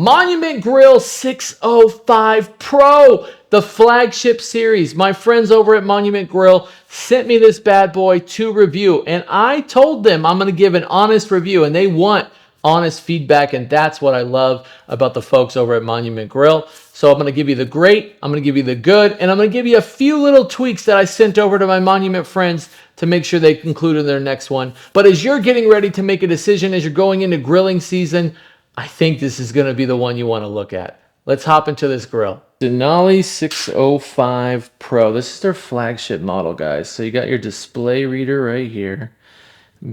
Monument Grill 605 Pro, the flagship series. My friends over at Monument Grill sent me this bad boy to review, and I told them I'm going to give an honest review, and they want honest feedback, and that's what I love about the folks over at Monument Grill. So I'm going to give you the great, I'm going to give you the good, and I'm going to give you a few little tweaks that I sent over to my Monument friends to make sure they conclude in their next one. But as you're getting ready to make a decision, as you're going into grilling season, I think this is going to be the one you want to look at. Let's hop into this grill. Denali 605 Pro. This is their flagship model, guys. So you got your display reader right here.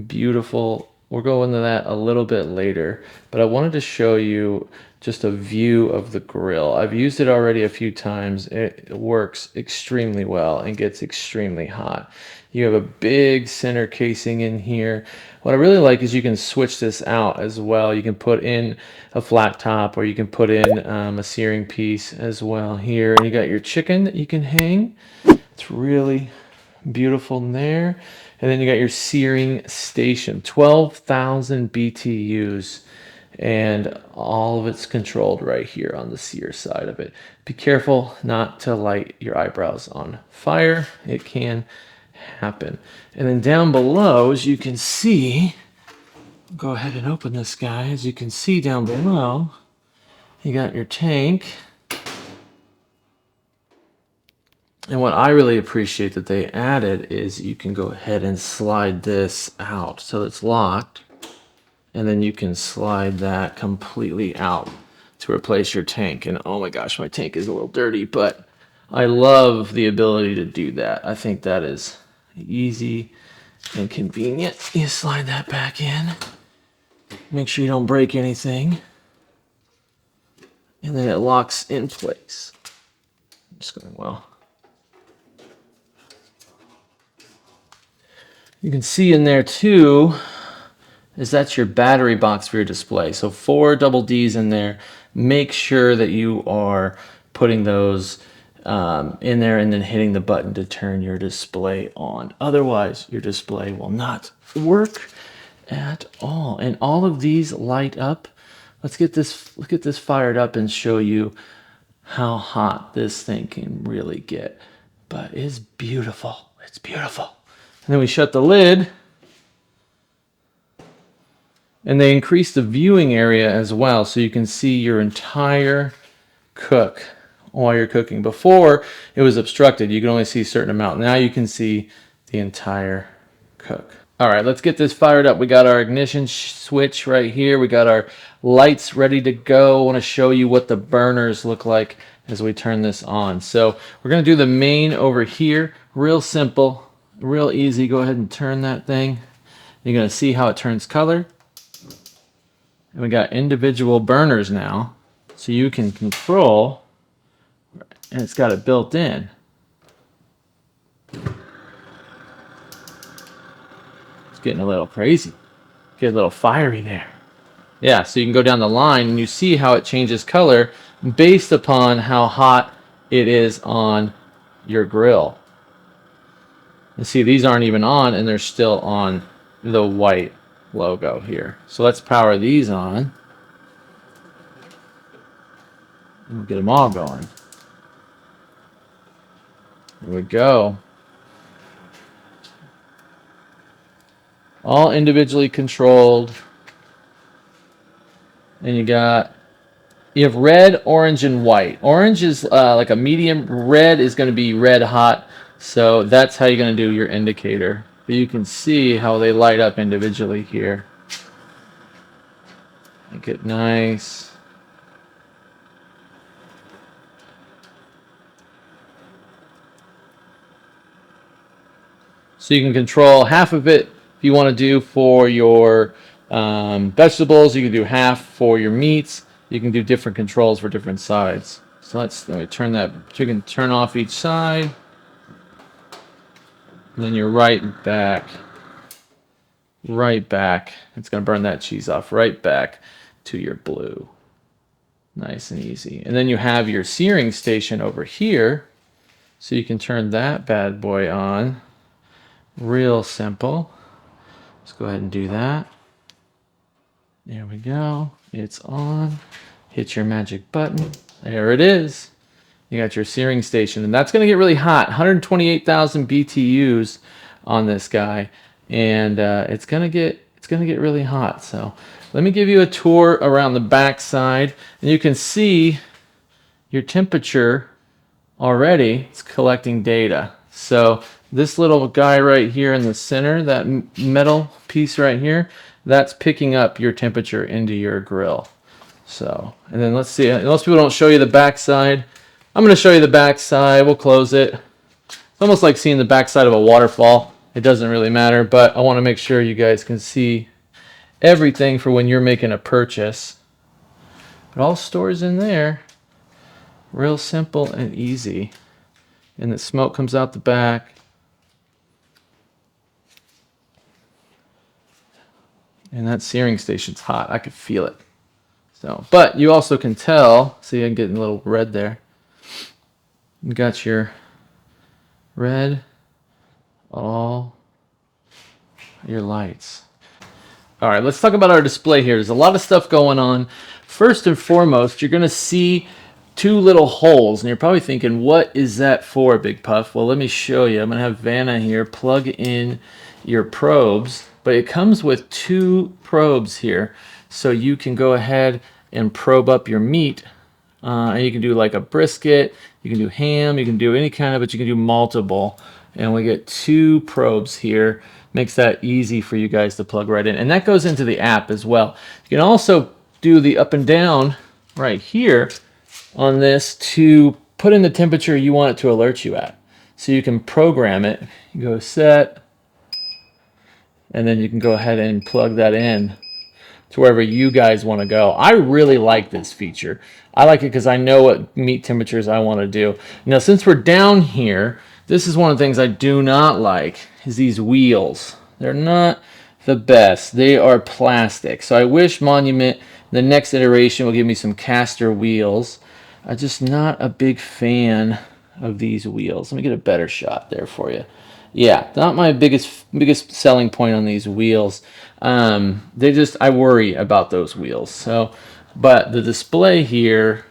Beautiful. We'll go into that a little bit later, but I wanted to show you just a view of the grill. I've used it already a few times. It works extremely well and gets extremely hot. You have a big center casing in here. What I really like is you can switch this out as well. You can put in a flat top, or you can put in a searing piece as well here. And you got your chicken that you can hang. It's really beautiful in there. And then you got your searing station, 12,000 BTUs, and all of it's controlled right here on the sear side of it. Be careful not to light your eyebrows on fire. It can happen. And then down below, as you can see, go ahead and open this guy. As you can see down below, you got your tank. And what I really appreciate that they added is you can go ahead and slide this out so it's locked, and then you can slide that completely out to replace your tank. And oh my gosh, my tank is a little dirty, but I love the ability to do that. I think that is easy and convenient. You slide that back in, make sure you don't break anything, and then it locks in place. Just going well. You can see in there too, is that's your battery box for your display. So 4 double D's in there. Make sure that you are putting those in there and then hitting the button to turn your display on. Otherwise, your display will not work at all. And all of these light up. Let's get this fired up and show you how hot this thing can really get. But it's beautiful. It's beautiful. And then we shut the lid, and they increase the viewing area as well, so you can see your entire cook while you're cooking. Before, it was obstructed. You could only see a certain amount. Now you can see the entire cook. All right, let's get this fired up. We got our ignition switch right here. We got our lights ready to go. I want to show you what the burners look like as we turn this on. So we're going to do the main over here. Real simple. Real easy. Go ahead and turn that thing. You're going to see how it turns color. And we got individual burners now, so you can control, and it's got it built in. It's getting a little crazy. Get a little fiery there. Yeah, so you can go down the line and you see how it changes color based upon how hot it is on your grill. And see, these aren't even on, and they're still on the white logo here. So let's power these on. And we'll get them all going. There we go. All individually controlled. And you have red, orange, and white. Orange is like a medium. Red is going to be red hot. So that's how you're going to do your indicator. But you can see how they light up individually here. Make it nice. So you can control half of it if you want to do for your vegetables. You can do half for your meats. You can do different controls for different sides. So let me turn that. You can turn off each side. And then you're right back. Right back. It's going to burn that cheese off. Right back to your blue. Nice and easy. And then you have your searing station over here. So you can turn that bad boy on. Real simple. Let's go ahead and do that. There we go. It's on. Hit your magic button. There it is. You got your searing station, and that's going to get really hot. 128,000 BTUs on this guy, and it's going to get really hot. So let me give you a tour around the back side, and you can see your temperature already. It's collecting data. So this little guy right here in the center, that metal piece right here, that's picking up your temperature into your grill. So, and then let's see, most people don't show you the back side. I'm going to show you the back side. We'll close it. It's almost like seeing the back side of a waterfall. It doesn't really matter, but I want to make sure you guys can see everything for when you're making a purchase. It all stores in there. Real simple and easy. And the smoke comes out the back. And that searing station's hot. I could feel it. So, but you also can tell, see I'm getting a little red there. You got your red, all your lights. All right, let's talk about our display here. There's a lot of stuff going on. First and foremost, you're going to see two little holes, and you're probably thinking, what is that for, Big Puff? Well, let me show you. I'm going to have Vanna here plug in your probes, but it comes with two probes here, so you can go ahead and probe up your meat, and you can do like a brisket, you can do ham, you can do any kind of, but you can do multiple, and we get two probes here. Makes that easy for you guys to plug right in, and that goes into the app as well. You can also do the up and down right here on this to put in the temperature you want it to alert you at. So you can program it. You go set, and then you can go ahead and plug that in to wherever you guys want to go. I really like this feature. I like it because I know what meat temperatures I want to do. Now, since we're down here, this is one of the things I do not like, is these wheels. They're not the best. They are plastic. So I wish Monument, the next iteration, will give me some caster wheels. I'm just not a big fan of these wheels. Let me get a better shot there for you. Yeah, not my biggest selling point on these wheels. I worry about those wheels. So, but the display here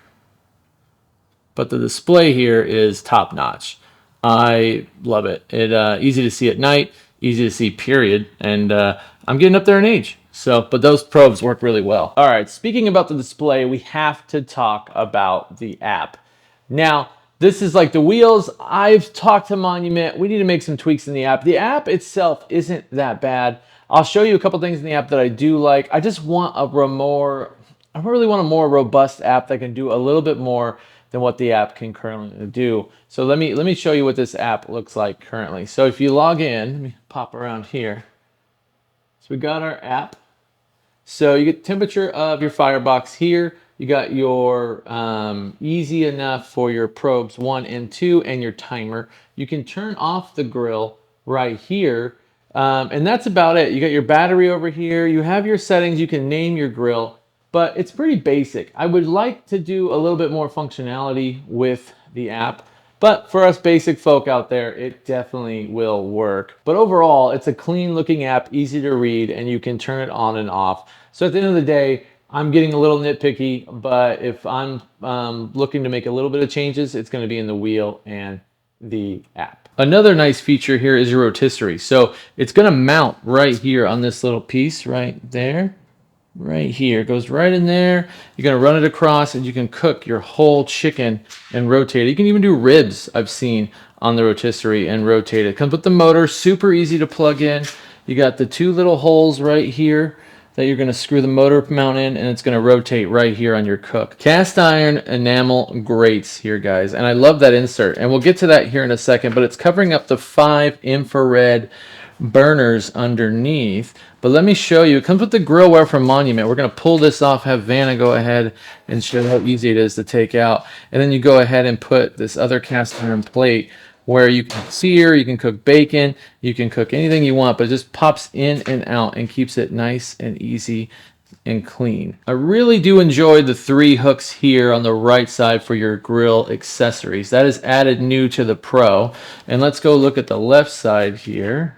is top notch. I love it. Easy to see at night, easy to see period, and I'm getting up there in age. So, but those probes work really well. All right, speaking about the display, we have to talk about the app. Now, this is like the wheels. I've talked to Monument. We need to make some tweaks in the app. The app itself isn't that bad. I'll show you a couple things in the app that I do like. I just want I really want a more robust app that can do a little bit more than what the app can currently do. So let me show you what this app looks like currently. So if you log in, let me pop around here. So we got our app. So you get the temperature of your firebox here. You got your easy enough for your probes 1 and 2 and your timer. You can turn off the grill right here. And that's about it. You got your battery over here. You have your settings. You can name your grill, but it's pretty basic. I would like to do a little bit more functionality with the app, but for us basic folk out there, it definitely will work. But overall, it's a clean looking app, easy to read, and you can turn it on and off. So at the end of the day, I'm getting a little nitpicky, but if I'm looking to make a little bit of changes, it's going to be in the wheel and the app. Another nice feature here is your rotisserie. So it's going to mount right here on this little piece right there. Right here, it goes right in there. You're gonna run it across and you can cook your whole chicken and rotate it. You can even do ribs, I've seen on the rotisserie, and rotate it. Comes with the motor, super easy to plug in. You got the two little holes right here that you're gonna screw the motor mount in, and it's gonna rotate right here on your cook. Cast iron enamel grates here, guys, and I love that insert, and we'll get to that here in a second, but it's covering up the 5 infrared burners underneath. But let me show you, it comes with the grillware from Monument. We're going to pull this off, have Vanna go ahead and show how easy it is to take out, and then you go ahead and put this other cast iron plate where you can sear, you can cook bacon, you can cook anything you want, but it just pops in and out and keeps it nice and easy and clean. I really do enjoy the 3 hooks here on the right side for your grill accessories. That is added new to the Pro. And let's go look at the left side here.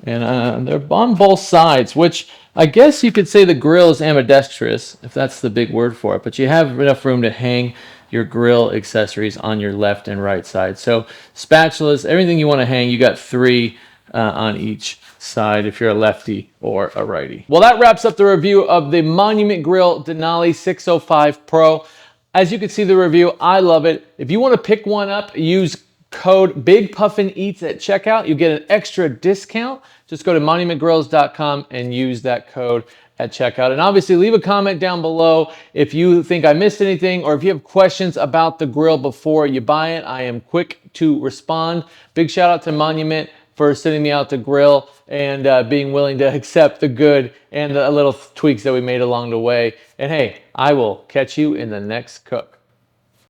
And they're on both sides, which I guess you could say the grill is ambidextrous, if that's the big word for it, but you have enough room to hang your grill accessories on your left and right side. So spatulas, everything you want to hang, you got three on each side if you're a lefty or a righty. Well, that wraps up the review of the Monument Grill Denali 605 Pro. As you can see the review, I love it. If you want to pick one up, use code BIGPuffinEats at checkout. You get an extra discount. Just go to monumentgrills.com and use that code at checkout. And obviously leave a comment down below if you think I missed anything or if you have questions about the grill before you buy it. I am quick to respond. Big shout out to Monument for sending me out to grill and being willing to accept the good and the little tweaks that we made along the way. And hey, I will catch you in the next cook.